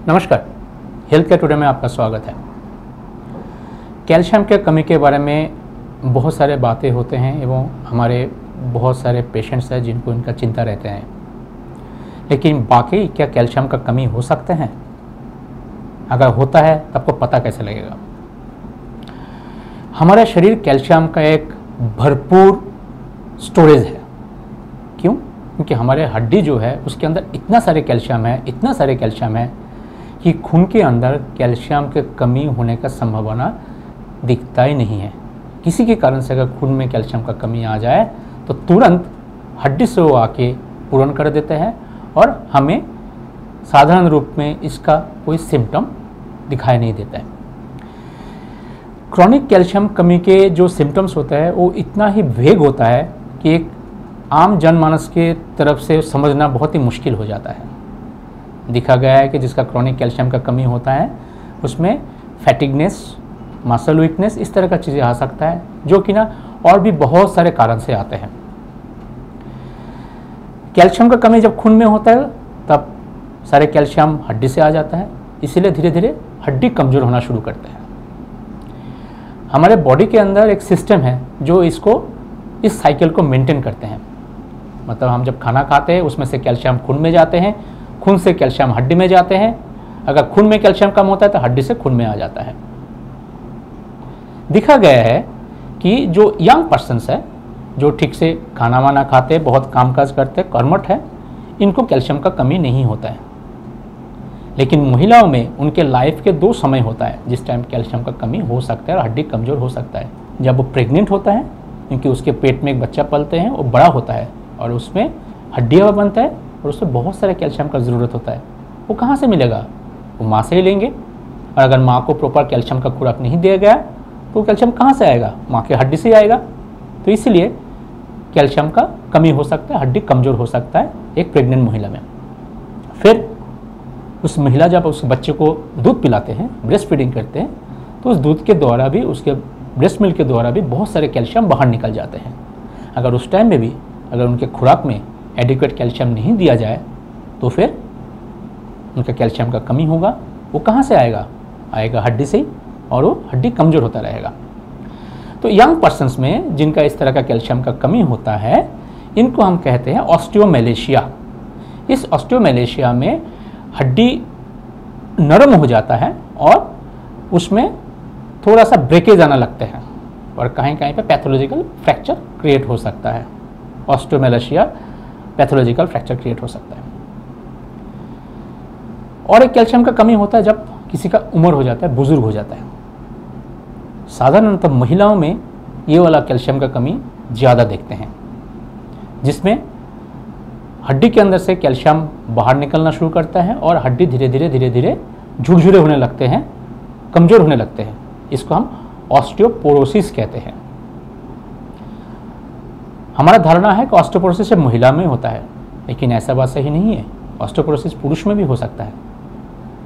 नमस्कार, health care today में आपका स्वागत है। कैल्शियम के कमी के बारे में बहुत सारे बातें होते हैं एवं हमारे बहुत सारे पेशेंट्स हैं जिनको इनका चिंता रहते हैं, लेकिन बाकी क्या कैल्शियम का कमी हो सकते हैं? अगर होता है तो आपको पता कैसे लगेगा? हमारा शरीर कैल्शियम का एक भरपूर स्टोरेज है। क्यों? क्योंकि हमारे हड्डी जो है उसके अंदर इतना सारे कैल्शियम है कि खून के अंदर कैल्शियम के कमी होने का संभावना दिखता ही नहीं है। किसी के कारण से अगर खून में कैल्शियम का कमी आ जाए तो तुरंत हड्डी से वो आके पूर्ण कर देते हैं और हमें साधारण रूप में इसका कोई सिम्टम दिखाई नहीं देता है। क्रॉनिक कैल्शियम कमी के जो सिम्टम्स होता है वो इतना ही वेग होता है कि एक आम जनमानस के तरफ से समझना बहुत ही मुश्किल हो जाता है। देखा गया है कि जिसका क्रॉनिक कैल्शियम का कमी होता है उसमें फैटिगनेस, मसल वीकनेस, इस तरह का चीज़ें आ सकता है, जो कि ना और भी बहुत सारे कारण से आते हैं। कैल्शियम का कमी जब खून में होता है तब सारे कैल्शियम हड्डी से आ जाता है, इसीलिए धीरे धीरे हड्डी कमज़ोर होना शुरू करते हैं। हमारे बॉडी के अंदर एक सिस्टम है जो इस साइकिल को मेंटेन करते हैं। मतलब हम जब खाना खाते हैं उसमें से कैल्शियम खून में जाते हैं, खून से कैल्शियम हड्डी में जाते हैं। अगर खून में कैल्शियम कम होता है तो हड्डी से खून में आ जाता है। देखा गया है कि जो यंग पर्सन्स है, जो ठीक से खाना वाना खाते, बहुत कामकाज करते, कर्मठ है, इनको कैल्शियम का कमी नहीं होता है। लेकिन महिलाओं में उनके लाइफ के 2 समय होता है जिस टाइम कैल्शियम का कमी हो सकता है और हड्डी कमज़ोर हो सकता है। जब वो प्रेग्नेंट होता है, क्योंकि उसके पेट में एक बच्चा पलते हैं, वो बड़ा होता है और उसमें हड्डियाँ बनता है और उसमें बहुत सारे कैल्शियम का ज़रूरत होता है। वो कहाँ से मिलेगा? वो माँ से ही लेंगे, और अगर माँ को प्रॉपर कैल्शियम का खुराक नहीं दिया गया तो कैल्शियम कहाँ से आएगा? माँ के हड्डी से ही आएगा। तो इसलिए कैल्शियम का कमी हो सकता है, हड्डी कमज़ोर हो सकता है एक प्रेग्नेंट महिला में। फिर उस महिला जब उस बच्चे को दूध पिलाते हैं, ब्रेस्ट फीडिंग करते हैं, तो उस दूध के द्वारा भी, उसके ब्रेस्ट मिल्क के द्वारा भी बहुत सारे कैल्शियम बाहर निकल जाते हैं। अगर उस टाइम में भी अगर उनके खुराक में एडिक्वेट कैल्शियम नहीं दिया जाए तो फिर उनका कैल्शियम का कमी होगा। वो कहाँ से आएगा? आएगा हड्डी से ही, और वो हड्डी कमज़ोर होता रहेगा। तो यंग पर्सन्स में जिनका इस तरह का कैल्शियम का कमी होता है, इनको हम कहते हैं ऑस्टियोमेलेशिया। इस ऑस्टियोमेलेशिया में हड्डी नरम हो जाता है और उसमें थोड़ा सा ब्रेकेज आना लगते हैं और कहीं कहीं पे पैथोलॉजिकल फ्रैक्चर क्रिएट हो सकता है। ऑस्टियोमेलेशिया पैथोलॉजिकल फ्रैक्चर क्रिएट हो सकता है। और एक कैल्शियम का कमी होता है जब किसी का उम्र हो जाता है, बुजुर्ग हो जाता है। साधारणतः महिलाओं में ये वाला कैल्शियम का कमी ज़्यादा देखते हैं, जिसमें हड्डी के अंदर से कैल्शियम बाहर निकलना शुरू करता है और हड्डी धीरे धीरे झुरझुरे होने लगते हैं, कमज़ोर होने लगते हैं। इसको हम ऑस्टियोपोरोसिस कहते हैं। हमारा धारणा है कि ऑस्टियोपोरोसिस सिर्फ महिला में होता है, लेकिन ऐसा बात सही नहीं है। ऑस्टियोपोरोसिस पुरुष में भी हो सकता है।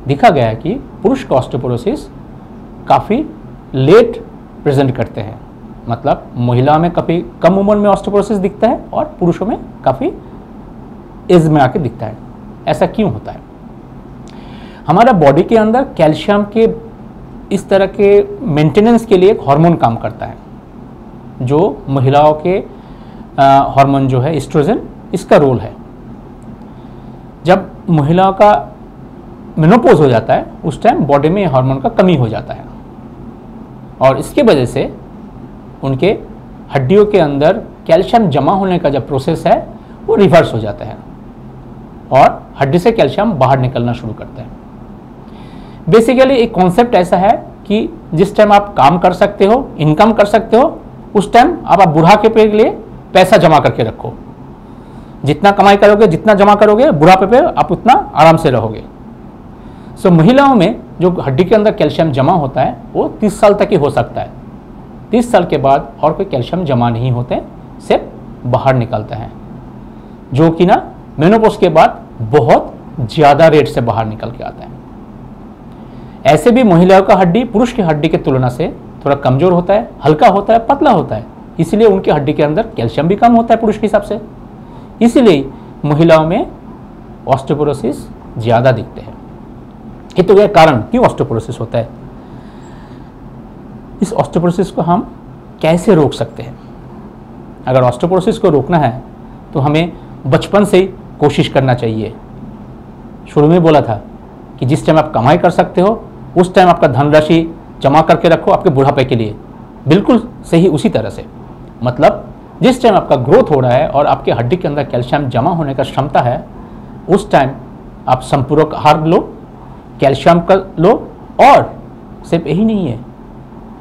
देखा गया है कि पुरुष का ऑस्टियोपोरोसिस काफ़ी लेट प्रेजेंट करते हैं। मतलब महिला में काफ़ी कम उम्र में ऑस्टियोपोरोसिस दिखता है और पुरुषों में काफ़ी एज में आके दिखता है। ऐसा क्यों होता है? हमारा बॉडी के अंदर कैल्शियम के इस तरह के मेंटेनेंस के लिए एक हार्मोन काम करता है, जो महिलाओं के हार्मोन जो है एस्ट्रोजन, इसका रोल है। जब महिलाओं का मेनोपॉज हो जाता है उस टाइम बॉडी में हार्मोन का कमी हो जाता है और इसके वजह से उनके हड्डियों के अंदर कैल्शियम जमा होने का जो प्रोसेस है वो रिवर्स हो जाता है और हड्डी से कैल्शियम बाहर निकलना शुरू करता है। बेसिकली एक कॉन्सेप्ट ऐसा है कि जिस टाइम आप काम कर सकते हो, इनकम कर सकते हो, उस टाइम आप बुढ़ापे के लिए पैसा जमा करके रखो। जितना कमाई करोगे, जितना जमा करोगे, बुढ़ापे पे आप उतना आराम से रहोगे। सो महिलाओं में जो हड्डी के अंदर कैल्शियम जमा होता है वो 30 साल तक ही हो सकता है। 30 साल के बाद और कोई कैल्शियम जमा नहीं होते, सिर्फ बाहर निकलता है, जो कि ना मेनोपॉज के बाद बहुत ज़्यादा रेट से बाहर निकल के आता है। ऐसे भी महिलाओं का हड्डी पुरुष की हड्डी की तुलना से थोड़ा कमज़ोर होता है, हल्का होता है, पतला होता है, इसलिए उनकी हड्डी के अंदर कैल्शियम भी कम होता है पुरुष के हिसाब से। इसलिए महिलाओं में ऑस्टियोपोरोसिस ज़्यादा दिखते हैं। ये तो गया कारण क्यों ऑस्टियोपोरोसिस होता है। इस ऑस्टियोपोरोसिस को हम कैसे रोक सकते हैं। अगर ऑस्टियोपोरोसिस को रोकना है तो हमें बचपन से कोशिश करना चाहिए। शुरू में बोला था कि जिस टाइम आप कमाई कर सकते हो उस टाइम आपका धनराशि जमा करके रखो आपके बुढ़ापे के लिए। बिल्कुल सही उसी तरह से, मतलब जिस टाइम आपका ग्रोथ हो रहा है और आपके हड्डी के अंदर कैल्शियम जमा होने का क्षमता है, उस टाइम आप संपूरक आहार लो, कैल्शियम का लो, और सिर्फ यही नहीं है,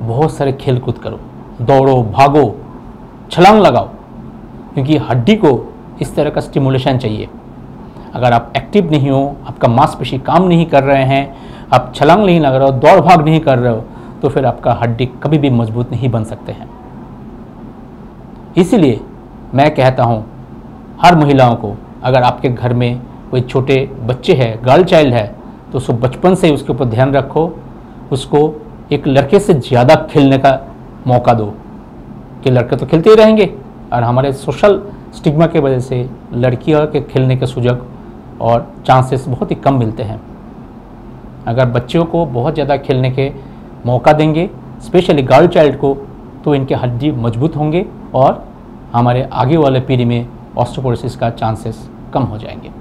बहुत सारे खेल कूद करो, दौड़ो, भागो, छलांग लगाओ, क्योंकि हड्डी को इस तरह का स्टिमुलेशन चाहिए। अगर आप एक्टिव नहीं हो, आपका मांसपेशी काम नहीं कर रहे हैं, आप छलांग नहीं लगा रहे हो, दौड़ भाग नहीं कर रहे हो, तो फिर आपका हड्डी कभी भी मजबूत नहीं बन सकते हैं। इसीलिए मैं कहता हूँ हर महिलाओं को, अगर आपके घर में कोई छोटे बच्चे हैं, गर्ल चाइल्ड है, तो उसको बचपन से उसके ऊपर ध्यान रखो, उसको एक लड़के से ज़्यादा खेलने का मौका दो, कि लड़के तो खेलते ही रहेंगे और हमारे सोशल स्टिग्मा की वजह से लड़कियों के खेलने के सुजग और चांसेस बहुत ही कम मिलते हैं। अगर बच्चों को बहुत ज़्यादा खेलने के मौका देंगे, स्पेशली गर्ल चाइल्ड को, तो इनके हड्डी मजबूत होंगे और हमारे आगे वाले पीढ़ी में ऑस्टियोपोरोसिस का चांसेस कम हो जाएंगे।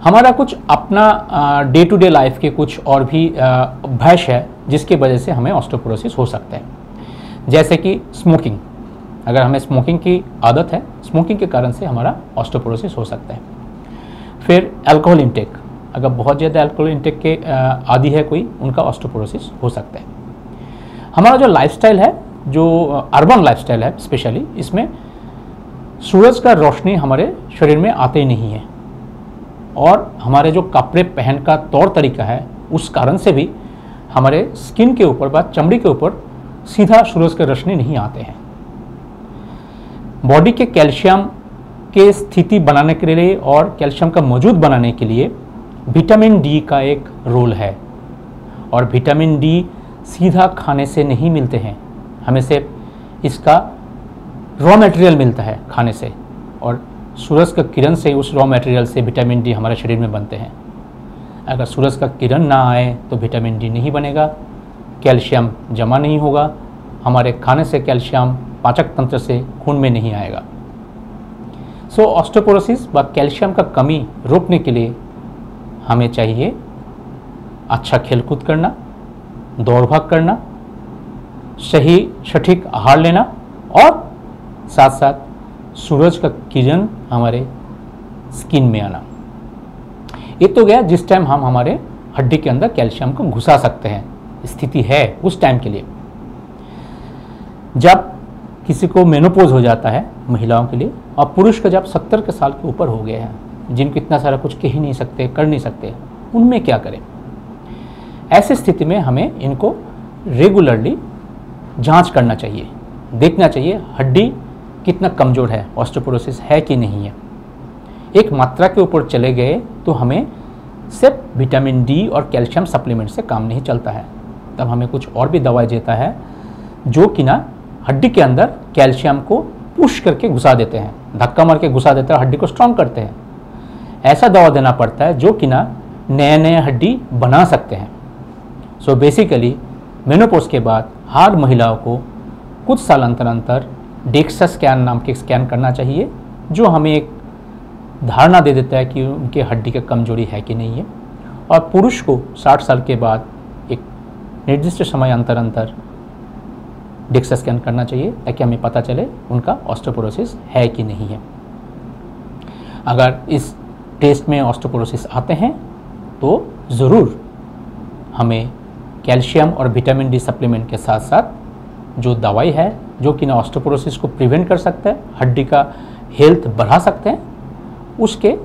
हमारा कुछ अपना डे टू डे लाइफ के कुछ और भी भय है जिसकी वजह से हमें ऑस्टियोपोरोसिस हो सकता है, जैसे कि स्मोकिंग। अगर हमें स्मोकिंग की आदत है, स्मोकिंग के कारण से हमारा ऑस्टियोपोरोसिस हो सकता है। फिर अल्कोहल इंटेक, अगर बहुत ज़्यादा अल्कोहल इंटेक के आदी है कोई, उनका ऑस्टियोपोरोसिस हो सकता है। हमारा जो लाइफस्टाइल है, जो अर्बन लाइफस्टाइल है स्पेशली, इसमें सूरज का रोशनी हमारे शरीर में आते ही नहीं है, और हमारे जो कपड़े पहन का तौर तरीका है उस कारण से भी हमारे स्किन के ऊपर, चमड़ी के ऊपर सीधा सूरज की रोशनी नहीं आते हैं। बॉडी के कैल्शियम के स्थिति बनाने के लिए और कैल्शियम का मौजूद बनाने के लिए विटामिन डी का एक रोल है, और विटामिन डी सीधा खाने से नहीं मिलते हैं, हमें सिर्फ इसका रॉ मटेरियल मिलता है खाने से, और सूरज का किरण से उस रॉ मटेरियल से विटामिन डी हमारे शरीर में बनते हैं। अगर सूरज का किरण ना आए तो विटामिन डी नहीं बनेगा, कैल्शियम जमा नहीं होगा, हमारे खाने से कैल्शियम पाचक तंत्र से खून में नहीं आएगा। सो ऑस्टियोपोरोसिस व कैल्शियम का कमी रोकने के लिए हमें चाहिए अच्छा खेलकूद करना, दौड़ भाग करना, सही सटीक आहार लेना, और साथ साथ सूरज का किरण हमारे स्किन में आना। ये तो गया जिस टाइम हम हमारे हड्डी के अंदर कैल्शियम को घुसा सकते हैं, स्थिति है उस टाइम के लिए। जब किसी को मेनोपॉज हो जाता है महिलाओं के लिए, और पुरुष का जब 70 के साल के ऊपर हो गए हैं, जिनको इतना सारा कुछ कह ही नहीं सकते, कर नहीं सकते, उनमें क्या करें। ऐसी स्थिति में हमें इनको रेगुलरली जांच करना चाहिए, देखना चाहिए हड्डी कितना कमज़ोर है, ऑस्टियोपोरोसिस है कि नहीं है। एक मात्रा के ऊपर चले गए तो हमें सिर्फ विटामिन डी और कैल्शियम सप्लीमेंट से काम नहीं चलता है, तब हमें कुछ और भी दवाई देता है जो कि ना हड्डी के अंदर कैल्शियम को पुश करके घुसा देते हैं, धक्का मार के घुसा देते हैं, हड्डी को स्ट्रॉन्ग करते हैं। ऐसा दवा देना पड़ता है जो कि ना नए नए हड्डी बना सकते हैं। सो बेसिकली मेनोपॉज के बाद हर महिलाओं को कुछ साल अंतर अंतर डेक्सा स्कैन नाम के स्कैन करना चाहिए, जो हमें एक धारणा दे देता है कि उनके हड्डी की कमजोरी है कि नहीं है। और पुरुष को 60 साल के बाद एक निर्दिष्ट समय अंतर अंतर डेक्सा स्कैन करना चाहिए, ताकि हमें पता चले उनका ऑस्टियोपोरोसिस है कि नहीं है। अगर इस टेस्ट में ऑस्टियोपोरोसिस आते हैं तो ज़रूर हमें कैल्शियम और विटामिन डी सप्लीमेंट के साथ साथ जो दवाई है जो कि ना ऑस्टियोपोरोसिस को प्रिवेंट कर सकता है, हड्डी का हेल्थ बढ़ा सकते हैं, उसके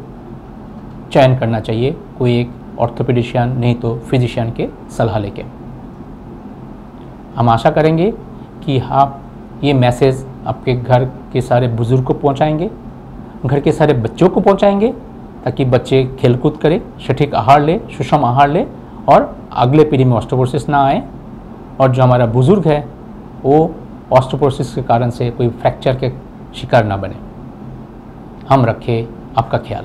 चयन करना चाहिए, कोई एक ऑर्थोपेडिशियन नहीं तो फिजिशियन के सलाह लेके। हम आशा करेंगे कि आप ये मैसेज आपके घर के सारे बुजुर्ग को पहुंचाएंगे, घर के सारे बच्चों को पहुंचाएंगे, ताकि बच्चे खेलकूद करें, सटीक आहार ले, सुषम आहार ले, और अगले पीढ़ी में ऑस्टियोपोरोसिस ना आए, और जो हमारा बुजुर्ग है वो ऑस्टियोपोरोसिस के कारण से कोई फ्रैक्चर के शिकार ना बने। हम रखें आपका ख्याल।